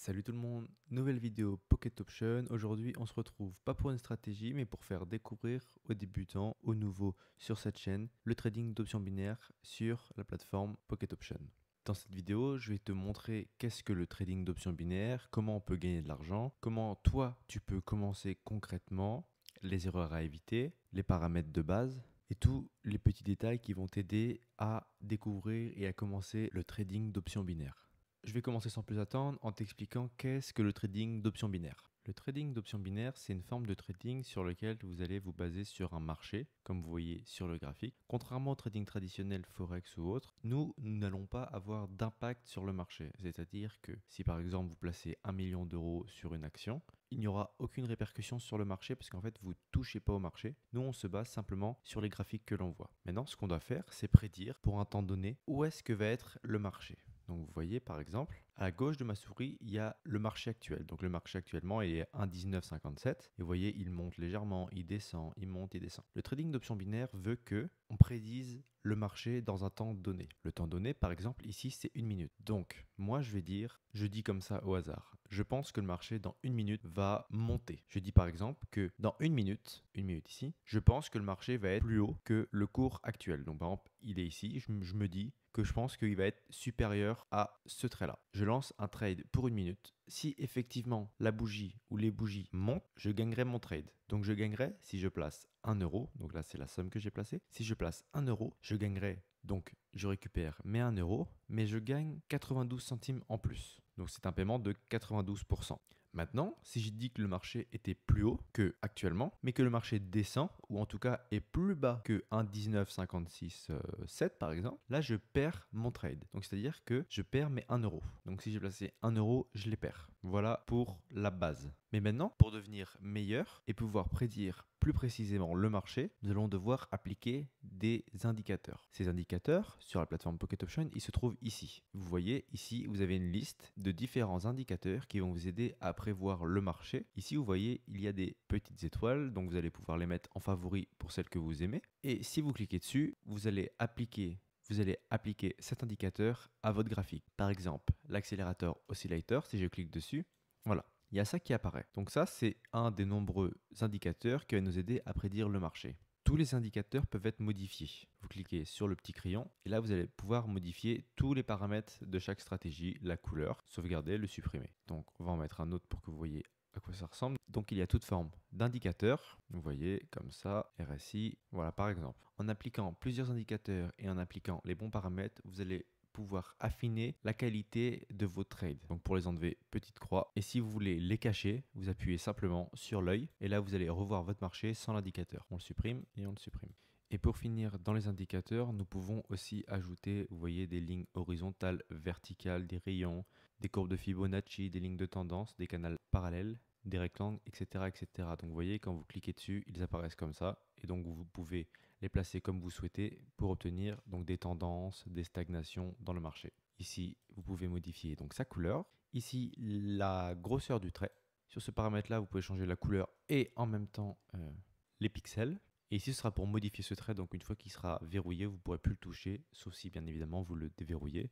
Salut tout le monde, nouvelle vidéo Pocket Option. Aujourd'hui, on se retrouve pas pour une stratégie, mais pour faire découvrir aux débutants, aux nouveaux sur cette chaîne, le trading d'options binaires sur la plateforme Pocket Option. Dans cette vidéo, je vais te montrer qu'est-ce que le trading d'options binaires, comment on peut gagner de l'argent, comment toi tu peux commencer concrètement, les erreurs à éviter, les paramètres de base et tous les petits détails qui vont t'aider à découvrir et à commencer le trading d'options binaires. Je vais commencer sans plus attendre en t'expliquant qu'est-ce que le trading d'options binaires. Le trading d'options binaires, c'est une forme de trading sur lequel vous allez vous baser sur un marché, comme vous voyez sur le graphique. Contrairement au trading traditionnel Forex ou autre, nous n'allons pas avoir d'impact sur le marché. C'est-à-dire que si par exemple vous placez 1 million d'euros sur une action, il n'y aura aucune répercussion sur le marché parce qu'en fait vous ne touchez pas au marché. Nous on se base simplement sur les graphiques que l'on voit. Maintenant ce qu'on doit faire, c'est prédire pour un temps donné où est-ce que va être le marché. Donc vous voyez par exemple, à gauche de ma souris, il y a le marché actuel. Donc le marché actuellement il est 1,1957. Et vous voyez, il monte légèrement, il descend, il monte, il descend. Le trading d'options binaires veut que on prédise le marché dans un temps donné. Le temps donné, par exemple, ici, c'est 1 minute. Donc, moi, je dis comme ça au hasard. Je pense que le marché, dans 1 minute, va monter. Je dis par exemple que dans 1 minute ici, je pense que le marché va être plus haut que le cours actuel. Donc, par exemple, il est ici, je me dis que je pense qu'il va être supérieur à ce trait-là. Je lance un trade pour 1 minute. Si effectivement la bougie ou les bougies montent, je gagnerai mon trade. Donc je gagnerai si je place 1 euro. Donc là, c'est la somme que j'ai placée. Si je place 1 euro, je gagnerai. Donc je récupère mes 1 euro, mais je gagne 92 centimes en plus. Donc c'est un paiement de 92%. Maintenant, si je dis que le marché était plus haut que actuellement, mais que le marché descend, ou en tout cas est plus bas que 1,1956,7 par exemple, là je perds mon trade. Donc c'est-à-dire que je perds mes 1 euro. Donc si j'ai placé 1 euro, je les perds. Voilà pour la base. Mais maintenant, pour devenir meilleur et pouvoir prédire plus précisément le marché, nous allons devoir appliquer des indicateurs. Ces indicateurs, sur la plateforme Pocket Option, ils se trouvent ici. Vous voyez, ici, vous avez une liste de différents indicateurs qui vont vous aider à prévoir le marché. Ici, vous voyez, il y a des petites étoiles, donc vous allez pouvoir les mettre en favori pour celles que vous aimez. Et si vous cliquez dessus, vous allez appliquer cet indicateur à votre graphique. Par exemple, l'accélérateur oscillator, si je clique dessus, voilà. Il y a ça qui apparaît. Donc ça, c'est un des nombreux indicateurs qui va nous aider à prédire le marché. Tous les indicateurs peuvent être modifiés. Vous cliquez sur le petit crayon et là, vous allez pouvoir modifier tous les paramètres de chaque stratégie, la couleur, sauvegarder, le supprimer. Donc, on va en mettre un autre pour que vous voyez à quoi ça ressemble. Donc, il y a toute forme d'indicateurs. Vous voyez, comme ça, RSI. Voilà, par exemple. En appliquant plusieurs indicateurs et en appliquant les bons paramètres, vous allez pouvoir affiner la qualité de vos trades. Donc pour les enlever, petite croix. Et si vous voulez les cacher, vous appuyez simplement sur l'œil et là vous allez revoir votre marché sans l'indicateur. On le supprime et on le supprime. Et pour finir, dans les indicateurs, nous pouvons aussi ajouter, vous voyez, des lignes horizontales, verticales, des rayons, des courbes de Fibonacci, des lignes de tendance, des canaux parallèles, des rectangles, etc., etc. Donc vous voyez, quand vous cliquez dessus, ils apparaissent comme ça. Et donc vous pouvez les placer comme vous souhaitez pour obtenir donc des tendances, des stagnations dans le marché. Ici, vous pouvez modifier donc sa couleur. Ici, la grosseur du trait. Sur ce paramètre-là, vous pouvez changer la couleur et en même temps les pixels. Et ici, ce sera pour modifier ce trait. Donc une fois qu'il sera verrouillé, vous ne pourrez plus le toucher, sauf si bien évidemment vous le déverrouillez.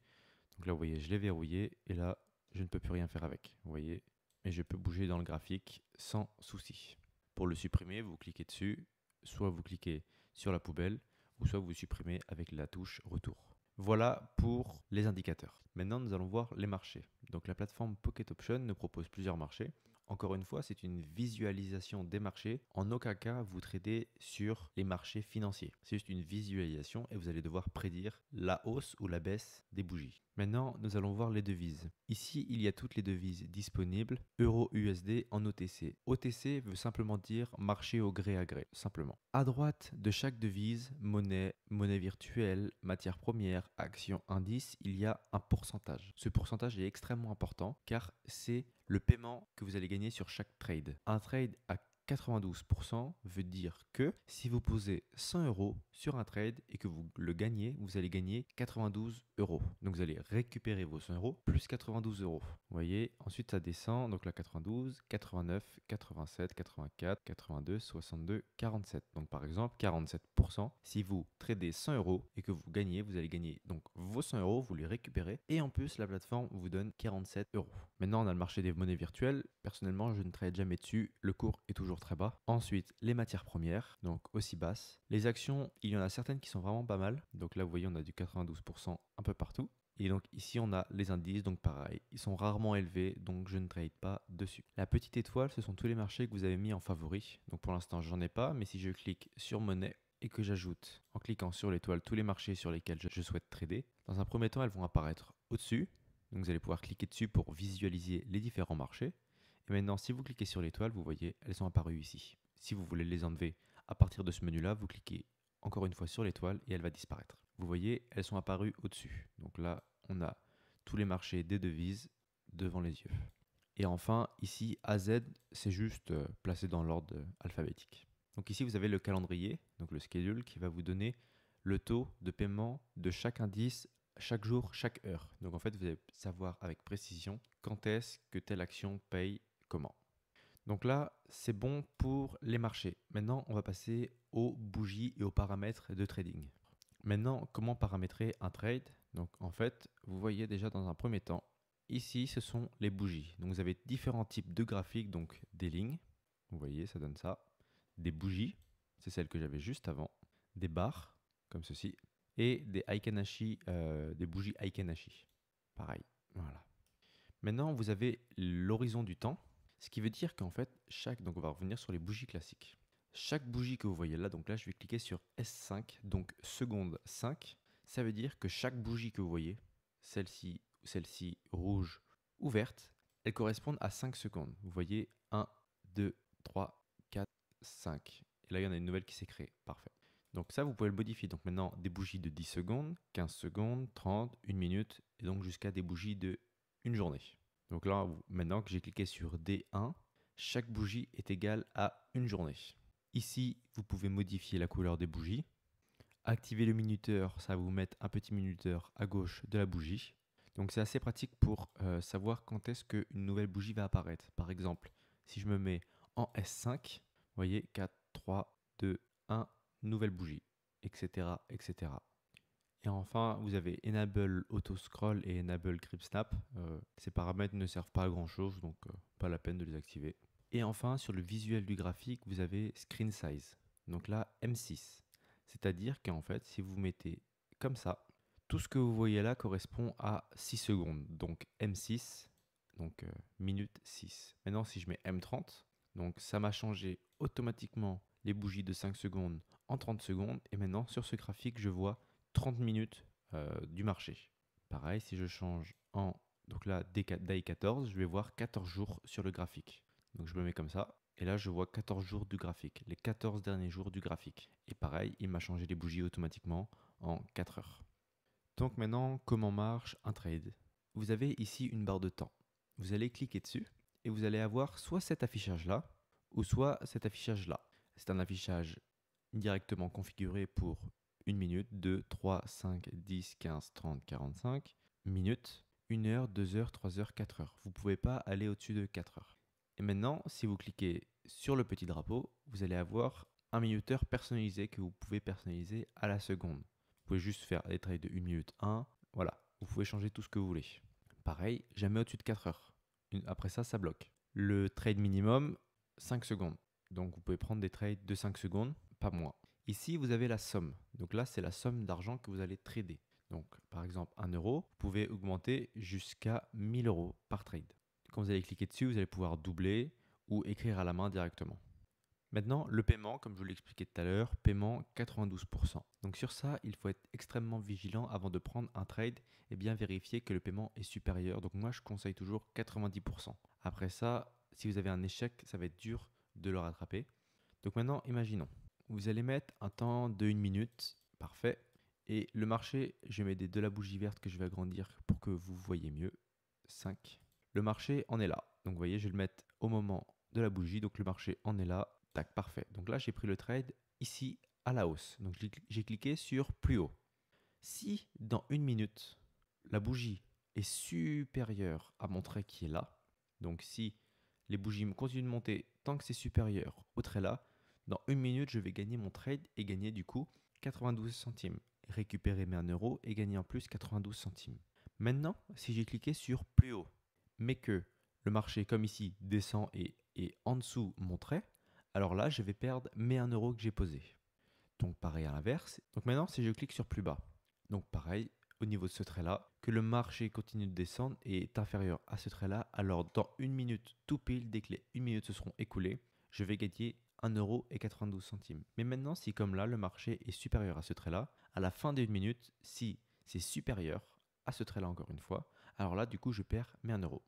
Donc là, vous voyez, je l'ai verrouillé et là, je ne peux plus rien faire avec. Vous voyez, et je peux bouger dans le graphique sans souci. Pour le supprimer, vous cliquez dessus, soit vous cliquez sur la poubelle, ou soit vous supprimez avec la touche retour. Voilà pour les indicateurs. Maintenant, nous allons voir les marchés. Donc la plateforme Pocket Option nous propose plusieurs marchés. Encore une fois, c'est une visualisation des marchés. En aucun cas, vous tradez sur les marchés financiers. C'est juste une visualisation et vous allez devoir prédire la hausse ou la baisse des bougies. Maintenant, nous allons voir les devises. Ici, il y a toutes les devises disponibles. Euro USD en OTC. OTC veut simplement dire marché au gré à gré, simplement. À droite de chaque devise, monnaie, monnaie virtuelle, matière première, action, indice, il y a un pourcentage. Ce pourcentage est extrêmement important car c'est le paiement que vous allez gagner sur chaque trade. Un trade à 92% veut dire que si vous posez 100 euros sur un trade et que vous le gagnez, vous allez gagner 92 euros. Donc vous allez récupérer vos 100 euros plus 92 euros. Vous voyez, ensuite ça descend, donc là 92, 89, 87, 84, 82, 62, 47. Donc par exemple 47%, si vous tradez 100 euros et que vous gagnez, vous allez gagner donc vos 100 euros, vous les récupérez et en plus la plateforme vous donne 47 euros. Maintenant on a le marché des monnaies virtuelles. Personnellement je ne trade jamais dessus, le cours est toujours très bas. Ensuite les matières premières, donc aussi basses. Les actions, il y en a certaines qui sont vraiment pas mal. Donc là vous voyez on a du 92% un peu partout. Et donc ici on a les indices, donc pareil, ils sont rarement élevés, donc je ne trade pas dessus. La petite étoile, ce sont tous les marchés que vous avez mis en favori. Donc pour l'instant j'en ai pas, mais si je clique sur monnaie et que j'ajoute en cliquant sur l'étoile tous les marchés sur lesquels je souhaite trader, dans un premier temps elles vont apparaître au-dessus. Donc vous allez pouvoir cliquer dessus pour visualiser les différents marchés. Et maintenant si vous cliquez sur l'étoile, vous voyez, elles sont apparues ici. Si vous voulez les enlever à partir de ce menu-là, vous cliquez encore une fois sur l'étoile et elle va disparaître. Vous voyez, elles sont apparues au-dessus. Donc là, on a tous les marchés des devises devant les yeux. Et enfin, ici, AZ, c'est juste placé dans l'ordre alphabétique. Donc ici, vous avez le calendrier, donc le schedule, qui va vous donner le taux de paiement de chaque indice, chaque jour, chaque heure. Donc en fait, vous allez savoir avec précision quand est-ce que telle action paye comment. Donc là, c'est bon pour les marchés. Maintenant, on va passer aux bougies et aux paramètres de trading. Maintenant, comment paramétrer un trade? Donc en fait, vous voyez déjà dans un premier temps, ici ce sont les bougies. Donc vous avez différents types de graphiques, donc des lignes, vous voyez ça donne ça, des bougies, c'est celle que j'avais juste avant, des barres comme ceci, et des Aikenashi, des bougies Aikenashi. Pareil, voilà. Maintenant vous avez l'horizon du temps, ce qui veut dire qu'en fait donc on va revenir sur les bougies classiques. Chaque bougie que vous voyez là, donc là je vais cliquer sur S5, donc seconde 5, ça veut dire que chaque bougie que vous voyez, celle-ci rouge ou verte, elles correspondent à 5 secondes. Vous voyez 1, 2, 3, 4, 5. Et là il y en a une nouvelle qui s'est créée, parfait. Donc ça vous pouvez le modifier, donc maintenant des bougies de 10 secondes, 15 secondes, 30, 1 minute, et donc jusqu'à des bougies de 1 journée. Donc là maintenant que j'ai cliqué sur D1, chaque bougie est égale à 1 journée. Ici, vous pouvez modifier la couleur des bougies. Activer le minuteur, ça va vous mettre un petit minuteur à gauche de la bougie. Donc c'est assez pratique pour savoir quand est-ce qu'une nouvelle bougie va apparaître. Par exemple, si je me mets en S5, vous voyez 4, 3, 2, 1, nouvelle bougie, etc. etc. Et enfin, vous avez Enable Auto Scroll et Enable Grip Snap. Ces paramètres ne servent pas à grand chose, donc pas la peine de les activer. Et enfin, sur le visuel du graphique, vous avez Screen Size. Donc là, M6. C'est-à-dire qu'en fait, si vous mettez comme ça, tout ce que vous voyez là correspond à 6 secondes. Donc M6, donc minute 6. Maintenant, si je mets M30, donc ça m'a changé automatiquement les bougies de 5 secondes en 30 secondes. Et maintenant, sur ce graphique, je vois 30 minutes du marché. Pareil, si je change en donc là, Day 14, je vais voir 14 jours sur le graphique. Donc je me mets comme ça, et là je vois 14 jours du graphique, les 14 derniers jours du graphique. Et pareil, il m'a changé les bougies automatiquement en 4 heures. Donc maintenant, comment marche un trade? Vous avez ici une barre de temps. Vous allez cliquer dessus, et vous allez avoir soit cet affichage-là, ou soit cet affichage-là. C'est un affichage directement configuré pour 1 minute, 2, 3, 5, 10, 15, 30, 45 minutes, 1 heure, 2 heures, 3 heures, 4 heures. Vous ne pouvez pas aller au-dessus de 4 heures. Et maintenant, si vous cliquez sur le petit drapeau, vous allez avoir un minuteur personnalisé que vous pouvez personnaliser à la seconde. Vous pouvez juste faire des trades de 1 minute 1. Voilà, vous pouvez changer tout ce que vous voulez. Pareil, jamais au-dessus de 4 heures. Après ça, ça bloque. Le trade minimum, 5 secondes. Donc vous pouvez prendre des trades de 5 secondes, pas moins. Ici, vous avez la somme. Donc là, c'est la somme d'argent que vous allez trader. Donc par exemple, 1 euro, vous pouvez augmenter jusqu'à 1000 euros par trade. Quand vous allez cliquer dessus, vous allez pouvoir doubler ou écrire à la main directement. Maintenant, le paiement, comme je vous l'expliquais tout à l'heure, paiement 92%. Donc sur ça, il faut être extrêmement vigilant avant de prendre un trade et bien vérifier que le paiement est supérieur. Donc moi, je conseille toujours 90%. Après ça, si vous avez un échec, ça va être dur de le rattraper. Donc maintenant, imaginons, vous allez mettre un temps de 1 minute, parfait. Et le marché, je vais mettre de la bougie verte que je vais agrandir pour que vous voyez mieux. 5. Le marché en est là. Donc vous voyez, je vais le mettre au moment de la bougie. Donc le marché en est là. Tac, parfait. Donc là, j'ai pris le trade ici à la hausse. Donc j'ai cliqué sur plus haut. Si dans 1 minute, la bougie est supérieure à mon trait qui est là, donc si les bougies continuent de monter tant que c'est supérieur au trait là, dans 1 minute, je vais gagner mon trade et gagner du coup 92 centimes. Récupérer mes 1 euro et gagner en plus 92 centimes. Maintenant, si j'ai cliqué sur plus haut, mais que le marché, comme ici, descend et est en dessous mon trait, alors là, je vais perdre mes 1 euro que j'ai posé. Donc pareil à l'inverse. Donc maintenant, si je clique sur plus bas, donc pareil, au niveau de ce trait-là, que le marché continue de descendre et est inférieur à ce trait-là, alors dans 1 minute, tout pile, dès que les 1 minute se seront écoulées, je vais gagner 1,92 €. Mais maintenant, si comme là, le marché est supérieur à ce trait-là, à la fin des 1 minute, si c'est supérieur à ce trait-là encore une fois, alors là, du coup, je perds mes 1 euro.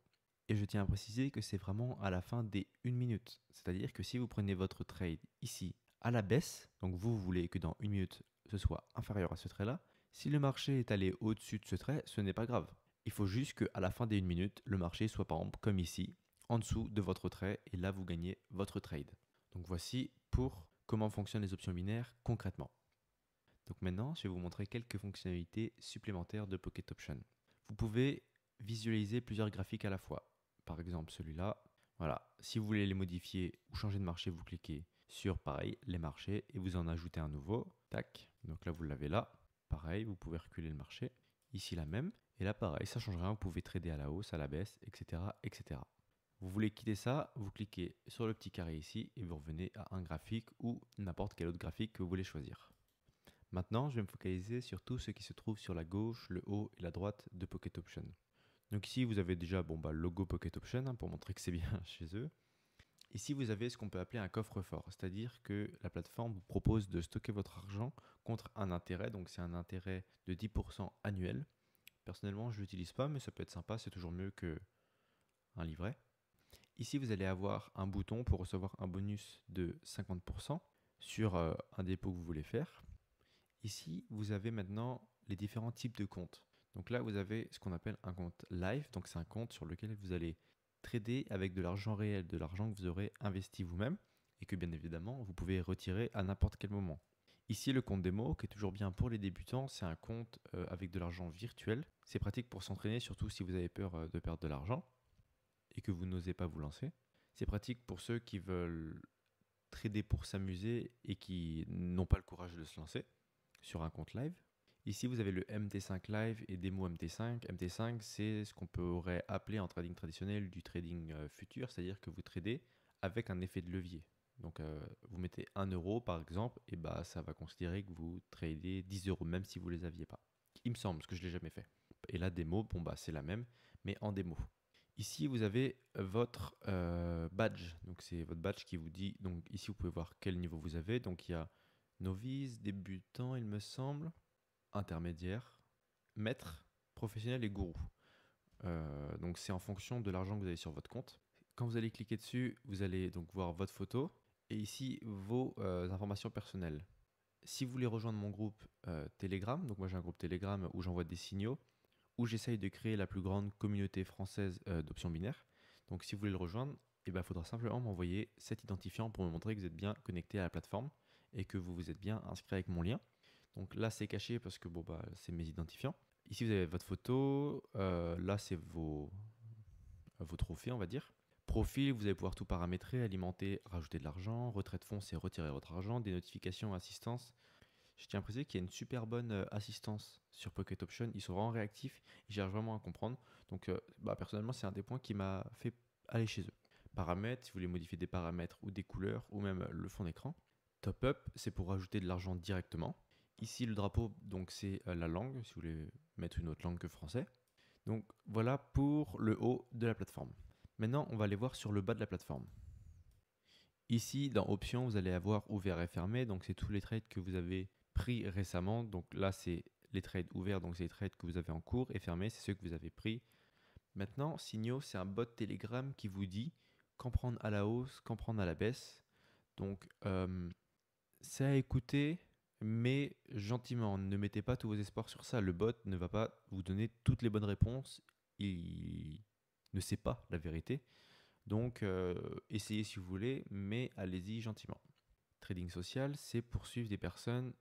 Et je tiens à préciser que c'est vraiment à la fin des 1 minute. C'est-à-dire que si vous prenez votre trade ici à la baisse, donc vous voulez que dans 1 minute, ce soit inférieur à ce trait-là, si le marché est allé au-dessus de ce trait, ce n'est pas grave. Il faut juste qu'à la fin des 1 minute, le marché soit par exemple comme ici, en dessous de votre trait, et là vous gagnez votre trade. Donc voici pour comment fonctionnent les options binaires concrètement. Donc maintenant, je vais vous montrer quelques fonctionnalités supplémentaires de Pocket Option. Vous pouvez visualiser plusieurs graphiques à la fois. Par exemple celui-là. Voilà, si vous voulez les modifier ou changer de marché, vous cliquez sur pareil, les marchés, et vous en ajoutez un nouveau. Tac, donc là vous l'avez là. Pareil, vous pouvez reculer le marché. Ici la même. Et là pareil, ça ne change rien, vous pouvez trader à la hausse, à la baisse, etc., etc. Vous voulez quitter ça, vous cliquez sur le petit carré ici et vous revenez à un graphique ou n'importe quel autre graphique que vous voulez choisir. Maintenant, je vais me focaliser sur tout ce qui se trouve sur la gauche, le haut et la droite de Pocket Option. Donc ici, vous avez déjà le logo Pocket Option pour montrer que c'est bien chez eux. Ici, vous avez ce qu'on peut appeler un coffre-fort, c'est-à-dire que la plateforme vous propose de stocker votre argent contre un intérêt, donc c'est un intérêt de 10% annuel. Personnellement, je ne l'utilise pas, mais ça peut être sympa, c'est toujours mieux qu'un livret. Ici, vous allez avoir un bouton pour recevoir un bonus de 50% sur un dépôt que vous voulez faire. Ici, vous avez maintenant les différents types de comptes. Donc là, vous avez ce qu'on appelle un compte live, donc c'est un compte sur lequel vous allez trader avec de l'argent réel, de l'argent que vous aurez investi vous-même et que bien évidemment, vous pouvez retirer à n'importe quel moment. Ici, le compte démo, qui est toujours bien pour les débutants, c'est un compte avec de l'argent virtuel. C'est pratique pour s'entraîner, surtout si vous avez peur de perdre de l'argent et que vous n'osez pas vous lancer. C'est pratique pour ceux qui veulent trader pour s'amuser et qui n'ont pas le courage de se lancer sur un compte live. Ici, vous avez le MT5 Live et démo MT5. MT5, c'est ce qu'on pourrait appeler en trading traditionnel du trading futur, c'est-à-dire que vous tradez avec un effet de levier. Donc, vous mettez 1 euro par exemple, et ça va considérer que vous tradez 10 euros, même si vous ne les aviez pas. Il me semble, parce que je ne l'ai jamais fait. Et la démo, c'est la même, mais en démo. Ici, vous avez votre badge. Donc, c'est votre badge qui vous dit. Donc, ici, vous pouvez voir quel niveau vous avez. Donc, il y a novice, débutant, il me semble, intermédiaire, maître, professionnel et gourou. Donc, c'est en fonction de l'argent que vous avez sur votre compte. Quand vous allez cliquer dessus, vous allez donc voir votre photo et ici vos informations personnelles. Si vous voulez rejoindre mon groupe Telegram, donc moi j'ai un groupe Telegram où j'envoie des signaux, où j'essaye de créer la plus grande communauté française d'options binaires. Donc si vous voulez le rejoindre, il faudra simplement m'envoyer cet identifiant pour me montrer que vous êtes bien connecté à la plateforme et que vous vous êtes bien inscrit avec mon lien. Donc là c'est caché parce que c'est mes identifiants. Ici vous avez votre photo, là c'est vos trophées on va dire. Profil, vous allez pouvoir tout paramétrer, alimenter, rajouter de l'argent, retrait de fonds c'est retirer votre argent, des notifications, assistance. Je tiens à préciser qu'il y a une super bonne assistance sur Pocket Option. Ils sont vraiment réactifs, ils cherchent vraiment à comprendre. Donc, personnellement, c'est un des points qui m'a fait aller chez eux. Paramètres, si vous voulez modifier des paramètres ou des couleurs ou même le fond d'écran. Top Up, c'est pour rajouter de l'argent directement. Ici, le drapeau, donc c'est la langue, si vous voulez mettre une autre langue que français. Donc, voilà pour le haut de la plateforme. Maintenant, on va aller voir sur le bas de la plateforme. Ici, dans Options, vous allez avoir ouvert et fermé. Donc, c'est tous les trades que vous avez pris récemment. Donc là, c'est les trades ouverts, donc c'est les trades que vous avez en cours, et fermés, c'est ceux que vous avez pris. Maintenant, Signaux, c'est un bot Telegram qui vous dit quand prendre à la hausse, quand prendre à la baisse. Donc, c'est à écouter, mais gentiment. Ne mettez pas tous vos espoirs sur ça. Le bot ne va pas vous donner toutes les bonnes réponses. Il ne sait pas la vérité. Donc essayez si vous voulez, mais allez-y gentiment. Trading social, c'est pour suivre des personnes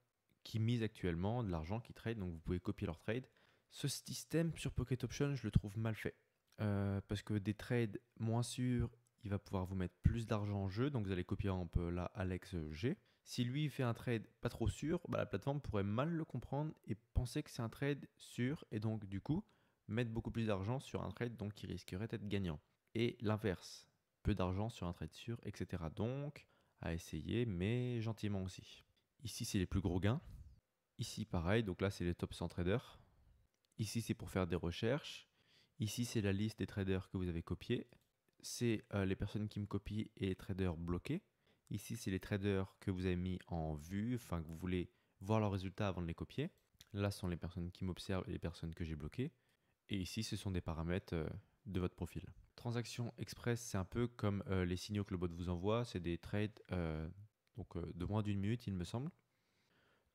qui misent actuellement de l'argent, qui trade, donc vous pouvez copier leur trade. Ce système sur Pocket Option, je le trouve mal fait. Parce que des trades moins sûrs, il va pouvoir vous mettre plus d'argent en jeu, donc vous allez copier un peu là Alex G. Si lui fait un trade pas trop sûr, la plateforme pourrait mal le comprendre et penser que c'est un trade sûr, et donc du coup mettre beaucoup plus d'argent sur un trade donc qui risquerait d'être gagnant. Et l'inverse, peu d'argent sur un trade sûr, etc. Donc à essayer, mais gentiment aussi. Ici c'est les plus gros gains. Ici pareil, donc là c'est les top 100 traders. Ici c'est pour faire des recherches. Ici c'est la liste des traders que vous avez copiés. C'est les personnes qui me copient et les traders bloqués. Ici c'est les traders que vous avez mis en vue, enfin que vous voulez voir leurs résultats avant de les copier. Là ce sont les personnes qui m'observent et les personnes que j'ai bloquées. Et ici ce sont des paramètres de votre profil. Transaction express, c'est un peu comme les signaux que le bot vous envoie. C'est des trades de moins d'une minute, il me semble.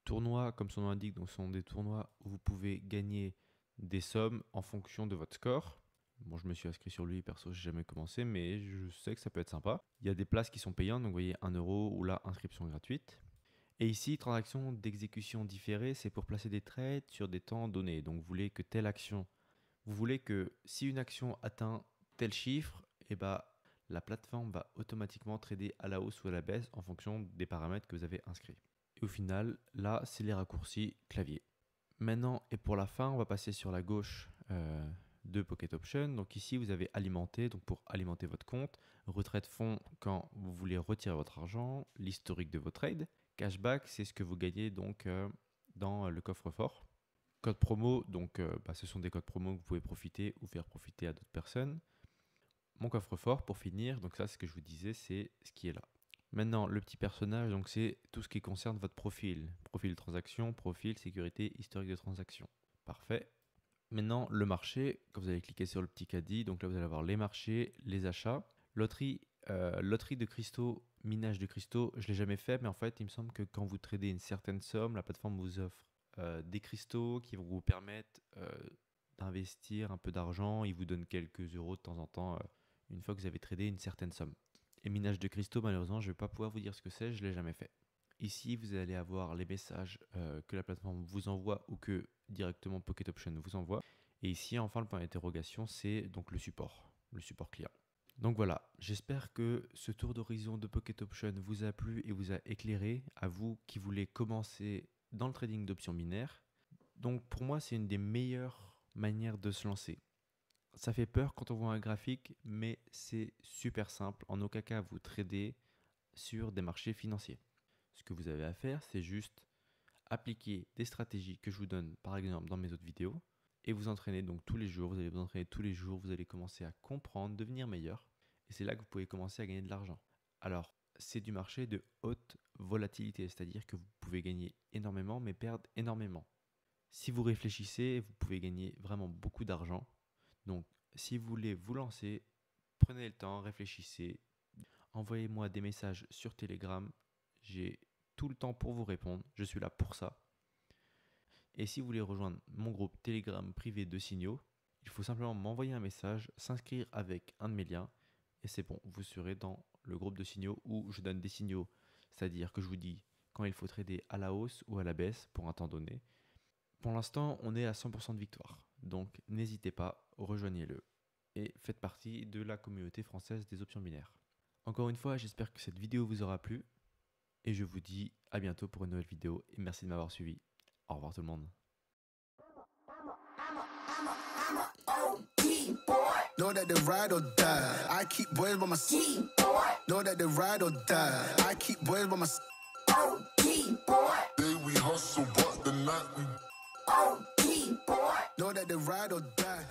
Tournois, comme son nom l'indique, donc ce sont des tournois où vous pouvez gagner des sommes en fonction de votre score. Bon, je me suis inscrit sur lui, perso, j'ai jamais commencé, mais je sais que ça peut être sympa. Il y a des places qui sont payantes, donc vous voyez 1 € ou là, inscription gratuite. Et ici, transaction d'exécution différée, c'est pour placer des trades sur des temps donnés. Donc vous voulez que telle action, vous voulez que si une action atteint tel chiffre, la plateforme va automatiquement trader à la hausse ou à la baisse en fonction des paramètres que vous avez inscrits. Et au final, là, c'est les raccourcis clavier. Maintenant, et pour la fin, on va passer sur la gauche de Pocket Option. Donc ici, vous avez alimenter, donc pour alimenter votre compte, retrait de fonds quand vous voulez retirer votre argent, l'historique de vos trades. Cashback, c'est ce que vous gagnez donc dans le coffre-fort. Code promo, donc ce sont des codes promo que vous pouvez profiter ou faire profiter à d'autres personnes. Mon coffre-fort pour finir, donc ça, ce que je vous disais, c'est ce qui est là. Maintenant, le petit personnage, donc c'est tout ce qui concerne votre profil. Profil transaction, profil, sécurité, historique de transaction. Parfait. Maintenant, le marché, quand vous allez cliquer sur le petit caddie, donc là vous allez avoir les marchés, les achats. Loterie de cristaux, minage de cristaux, je ne l'ai jamais fait, mais en fait, il me semble que quand vous tradez une certaine somme, la plateforme vous offre des cristaux qui vont vous permettre d'investir un peu d'argent. Il vous donne quelques euros de temps en temps une fois que vous avez tradé une certaine somme. Et minage de cristaux, malheureusement, je ne vais pas pouvoir vous dire ce que c'est, je ne l'ai jamais fait. Ici, vous allez avoir les messages que la plateforme vous envoie ou que directement Pocket Option vous envoie. Et ici, enfin, le point d'interrogation, c'est donc le support client. Donc voilà, j'espère que ce tour d'horizon de Pocket Option vous a plu et vous a éclairé, à vous qui voulez commencer dans le trading d'options binaires. Donc pour moi, c'est une des meilleures manières de se lancer. Ça fait peur quand on voit un graphique, mais c'est super simple. En aucun cas, vous tradez sur des marchés financiers. Ce que vous avez à faire, c'est juste appliquer des stratégies que je vous donne, par exemple, dans mes autres vidéos, et vous entraîner donc tous les jours. Vous allez vous entraîner tous les jours, vous allez commencer à comprendre, devenir meilleur, et c'est là que vous pouvez commencer à gagner de l'argent. Alors, c'est du marché de haute volatilité, c'est-à-dire que vous pouvez gagner énormément, mais perdre énormément. Si vous réfléchissez, vous pouvez gagner vraiment beaucoup d'argent. Donc, si vous voulez vous lancer, prenez le temps, réfléchissez. Envoyez-moi des messages sur Telegram. J'ai tout le temps pour vous répondre. Je suis là pour ça. Et si vous voulez rejoindre mon groupe Telegram privé de signaux, il faut simplement m'envoyer un message, s'inscrire avec un de mes liens. Et c'est bon, vous serez dans le groupe de signaux où je donne des signaux. C'est-à-dire que je vous dis quand il faut trader à la hausse ou à la baisse pour un temps donné. Pour l'instant, on est à 100% de victoire. Donc n'hésitez pas, rejoignez-le. Et faites partie de la communauté française des options binaires. Encore une fois, j'espère que cette vidéo vous aura plu. Et je vous dis à bientôt pour une nouvelle vidéo. Et merci de m'avoir suivi. Au revoir tout le monde. Know that they ride or die. I keep boys by my side. Know that they ride or die. I keep boys by my side. Day we hustle, but the night we. Know that they ride or die.